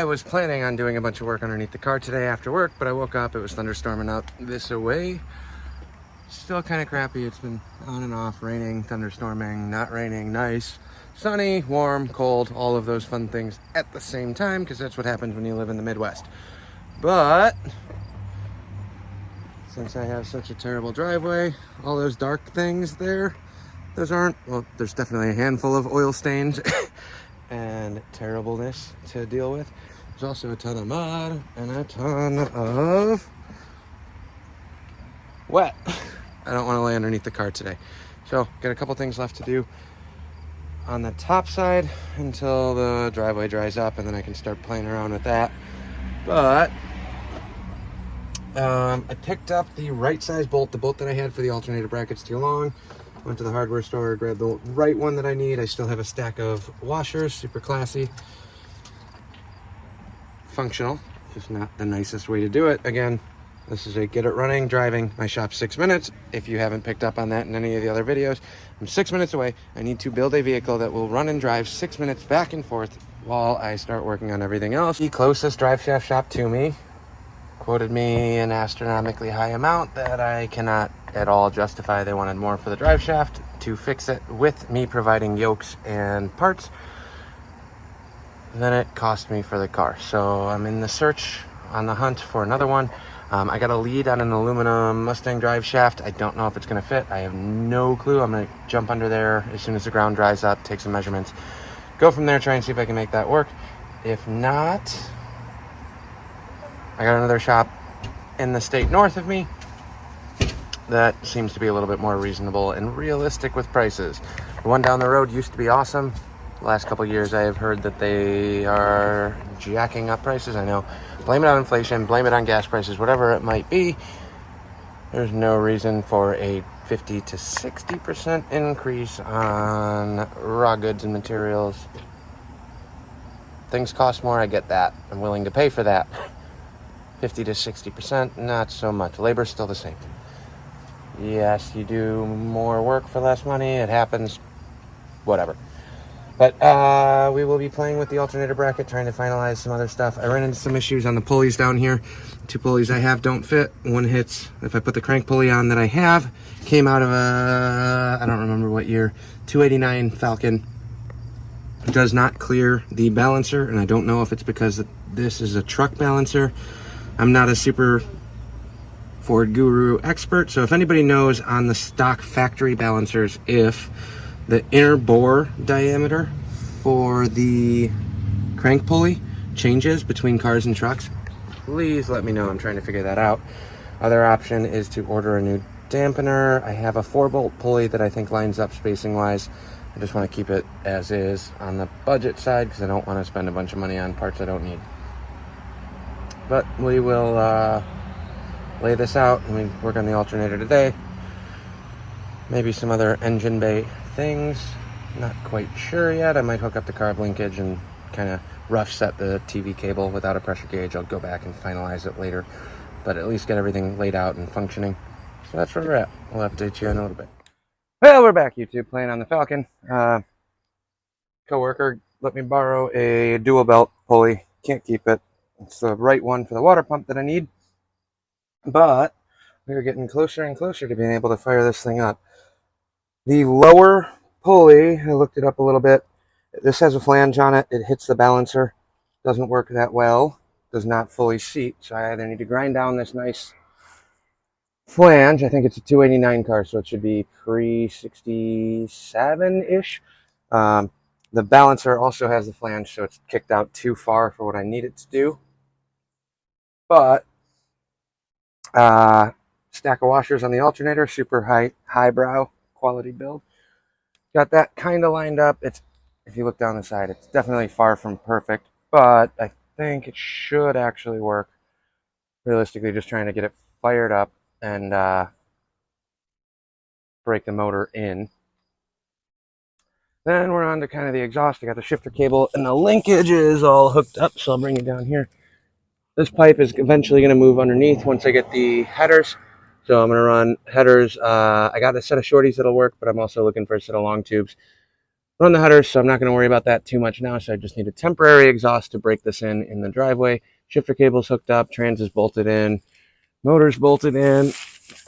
I was planning on doing a bunch of work underneath the car today after work, but I woke up, it was thunderstorming out this way. Still kind of crappy. It's been on and off, raining, thunderstorming, not raining, nice, sunny, warm, cold, all of those fun things at the same time, because that's what happens when you live in the Midwest. But since I have such a terrible driveway, all those dark things there, those aren't, well, there's definitely a handful of oil stains and terribleness to deal with. There's also a ton of mud and a ton of wet. I don't want to lay underneath the car today. So, got a couple things left to do on the top side until the driveway dries up, and then I can start playing around with that. But I picked up the right size bolt. The bolt that I had for the alternator bracket's too long. Went to the hardware store, grabbed the right one that I need. I still have a stack of washers, super classy, functional, just not the nicest way to do it. Again, this is a get it running, driving. My shop's 6 minutes. If you haven't picked up on that in any of the other videos, I'm 6 minutes away. I need to build a vehicle that will run and drive 6 minutes back and forth while I start working on everything else. The closest drive shaft shop to me quoted me an astronomically high amount that I cannot at all justify. They wanted more for the drive shaft to fix it with me providing yokes and parts than it cost me for the car. So I'm in the search, on the hunt for another one. I got a lead on an aluminum Mustang drive shaft. I don't know if it's going to fit. I have no clue. I'm going to jump under there as soon as the ground dries up, take some measurements, go from there, try and see if I can make that work. If not, I got another shop in the state north of me that seems to be a little bit more reasonable and realistic with prices. The one down the road used to be awesome. The last couple of years I have heard that they are jacking up prices. I know, blame it on inflation, blame it on gas prices, whatever it might be. There's no reason for a 50 to 60% increase on raw goods and materials. Things cost more, I get that. I'm willing to pay for that. 50 to 60%, not so much. Labor's still the same. Yes, you do more work for less money. It happens. Whatever. But we will be playing with the alternator bracket, trying to finalize some other stuff. I ran into some issues on the pulleys down here. 2 pulleys I have don't fit. One hits, if I put the crank pulley on that I have, came out of a, I don't remember what year, 289 Falcon. It does not clear the balancer, and I don't know if it's because this is a truck balancer. I'm not a super Ford guru expert, so if anybody knows on the stock factory balancers if the inner bore diameter for the crank pulley changes between cars and trucks, please let me know. I'm trying to figure that out. Other option is to order a new dampener. I have a 4-bolt pulley that I think lines up spacing wise. I just want to keep it as is on the budget side because I don't want to spend a bunch of money on parts I don't need. But we will lay this out and we work on the alternator today. Maybe some other engine bay things. Not quite sure yet. I might hook up the carb linkage and kind of rough set the TV cable without a pressure gauge. I'll go back and finalize it later. But at least get everything laid out and functioning. So that's where we're at. We'll update you in a little bit. Well, we're back, YouTube, playing on the Falcon. Coworker let me borrow a dual belt pulley. Can't keep it. It's the right one for the water pump that I need. But we're getting closer and closer to being able to fire this thing up. The lower pulley, I looked it up a little bit. This has a flange on it. It hits the balancer. Doesn't work that well. Does not fully seat. So I either need to grind down this nice flange. I think it's a 289 car, so it should be pre-67-ish. The balancer also has the flange, so it's kicked out too far for what I need it to do. But stack of washers on the alternator, super highbrow quality build. Got that kind of lined up. It's, if you look down the side, it's definitely far from perfect, but I think it should actually work. Realistically, just trying to get it fired up and break the motor in. Then we're on to kind of the exhaust. I got the shifter cable and the linkage is all hooked up, so I'll bring it down here. This pipe is eventually going to move underneath once I get the headers. So I'm going to run headers. I got a set of shorties that'll work, but I'm also looking for a set of long tubes. run the headers, so I'm not going to worry about that too much now. So I just need a temporary exhaust to break this in the driveway. Shifter cable's hooked up, trans is bolted in, motor's bolted in,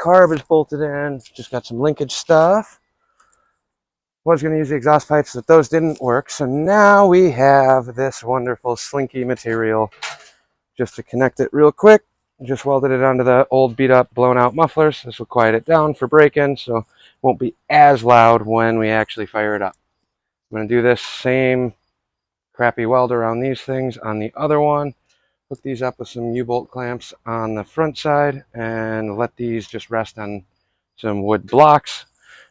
carb is bolted in. Just got some linkage stuff. Was going to use the exhaust pipes, but those didn't work. So now we have this wonderful slinky material just to connect it real quick. Just welded it onto the old beat up blown out mufflers. This will quiet it down for break-in, so it won't be as loud when we actually fire it up. I'm going to do this same crappy weld around these things on the other one. Hook these up with some U-bolt clamps on the front side and let these just rest on some wood blocks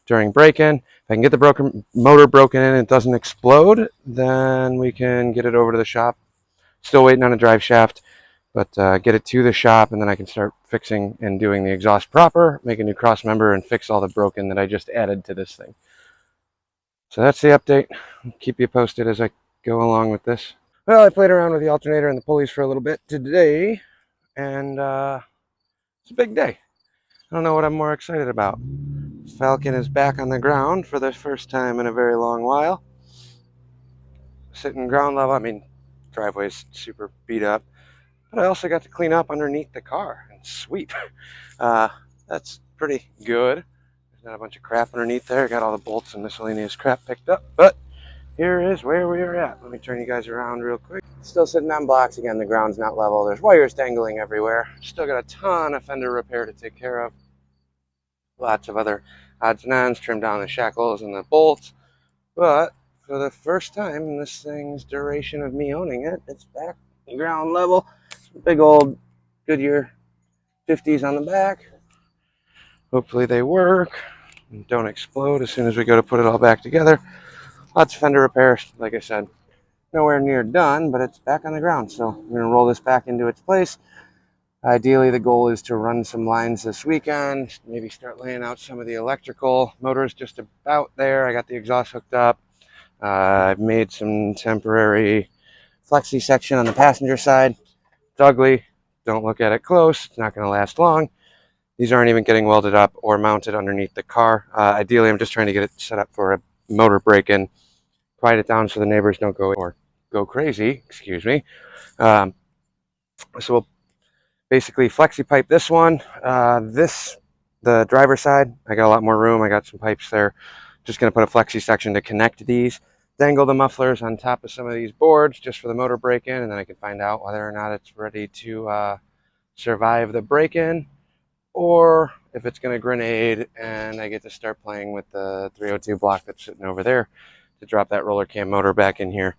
during break-in. If I can get the motor broken in and it doesn't explode, then we can get it over to the shop. Still waiting on a drive shaft, but get it to the shop, and then I can start fixing and doing the exhaust proper, make a new cross member, and fix all the broken that I just added to this thing. So that's the update. I'll keep you posted as I go along with this. Well, I played around with the alternator and the pulleys for a little bit today, and it's a big day. I don't know what I'm more excited about. Falcon is back on the ground for the first time in a very long while. Sitting ground level, I mean, driveway's super beat up, but I also got to clean up underneath the car and sweep. That's pretty good. There's not a bunch of crap underneath there. Got all the bolts and miscellaneous crap picked up, but here is where we are at. Let me turn you guys around real quick. Still sitting on blocks again. The ground's not level. There's wires dangling everywhere. Still got a ton of fender repair to take care of. Lots of other odds and ends. Trim down the shackles and the bolts. But for the first time in this thing's duration of me owning it, it's back ground level. Big old Goodyear 50s on the back. Hopefully they work and don't explode as soon as we go to put it all back together. Lots of fender repairs, like I said. Nowhere near done, but it's back on the ground. So I'm going to roll this back into its place. Ideally, the goal is to run some lines this weekend, maybe start laying out some of the electrical. Motor's just about there. I got the exhaust hooked up. I've made some temporary flexi section on the passenger side. It's ugly. Don't look at it close. It's not going to last long. These aren't even getting welded up or mounted underneath the car. Ideally, I'm just trying to get it set up for a motor break-in. Quiet it down so the neighbors don't go crazy, excuse me. So we'll basically flexi pipe this one. The driver's side, I got a lot more room. I got some pipes there. Just going to put a flexi section to connect these. Dangle the mufflers on top of some of these boards just for the motor break-in, and then I can find out whether or not it's ready to survive the break-in, or if it's going to grenade and I get to start playing with the 302 block that's sitting over there to drop that roller cam motor back in here.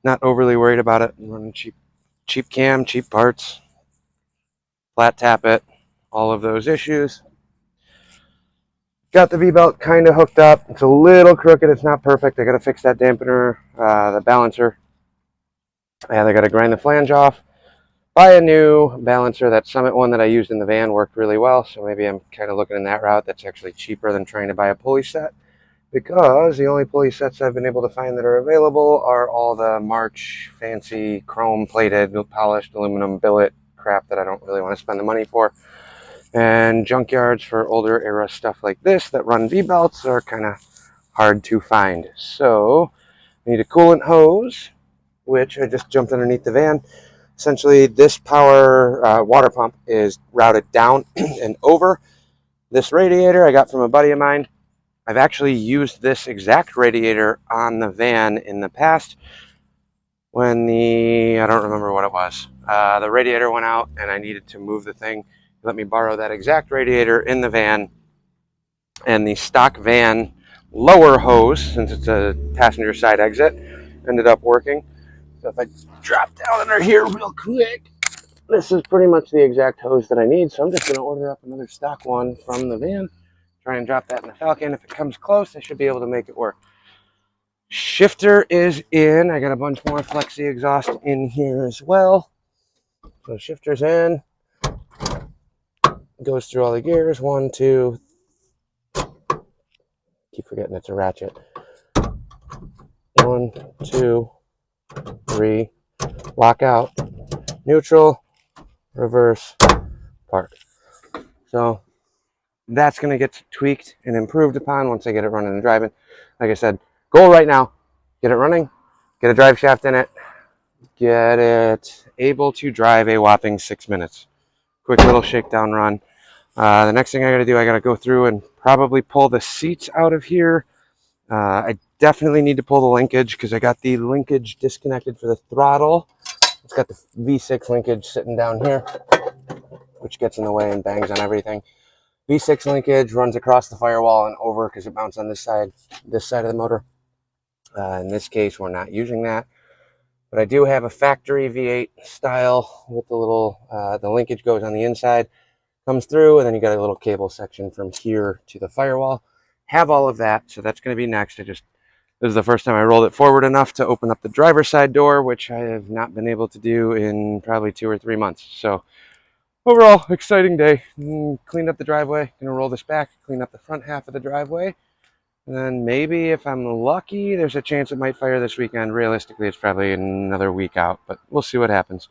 Not overly worried about it. I'm running cheap cam, cheap parts, flat tap it, all of those issues. Got the V-belt kind of hooked up. It's a little crooked. It's not perfect. I got to fix that dampener, the balancer. And I got to grind the flange off. Buy a new balancer. That Summit one that I used in the van worked really well. So maybe I'm kind of looking in that route. That's actually cheaper than trying to buy a pulley set, because the only pulley sets I've been able to find that are available are all the March fancy chrome plated, polished aluminum billet crap that I don't really want to spend the money for. And junkyards for older era stuff like this that run V-belts are kind of hard to find. So I need a coolant hose, which I just jumped underneath the van. Essentially, this power water pump is routed down and over this radiator I got from a buddy of mine. I've actually used this exact radiator on the van in the past when I don't remember what it was. The radiator went out and I needed to move the thing. Let me borrow that exact radiator in the van, and the stock van lower hose, since it's a passenger side exit, ended up working. So if I drop down under here real quick, this is pretty much the exact hose that I need. So I'm just going to order up another stock one from the van, try and drop that in the Falcon. If it comes close, I should be able to make it work. Shifter is in. I got a bunch more flexi exhaust in here as well. So shifter's in. Goes through all the gears. 1, 2. Keep forgetting it's a ratchet. 1, 2, 3. Lock out. Neutral. Reverse. Park. So that's going to get tweaked and improved upon once I get it running and driving. Like I said, goal right now, get it running, get a drive shaft in it, get it able to drive a whopping 6 minutes. Quick little shakedown run. The next thing I got to do, I got to go through and probably pull the seats out of here. I definitely need to pull the linkage because I got the linkage disconnected for the throttle. It's got the V6 linkage sitting down here, which gets in the way and bangs on everything. V6 linkage runs across the firewall and over because it mounts on this side of the motor. In this case, we're not using that. But I do have a factory V8 style with the little, the linkage goes on the inside, comes through, and then you got a little cable section from here to the firewall. Have all of that, so that's going to be next. This is the first time I rolled it forward enough to open up the driver's side door, which I have not been able to do in probably 2 or 3 months. So overall, exciting day. Cleaned up the driveway, gonna roll this back, clean up the front half of the driveway. And then maybe if I'm lucky, there's a chance it might fire this weekend. Realistically, it's probably another week out, but we'll see what happens.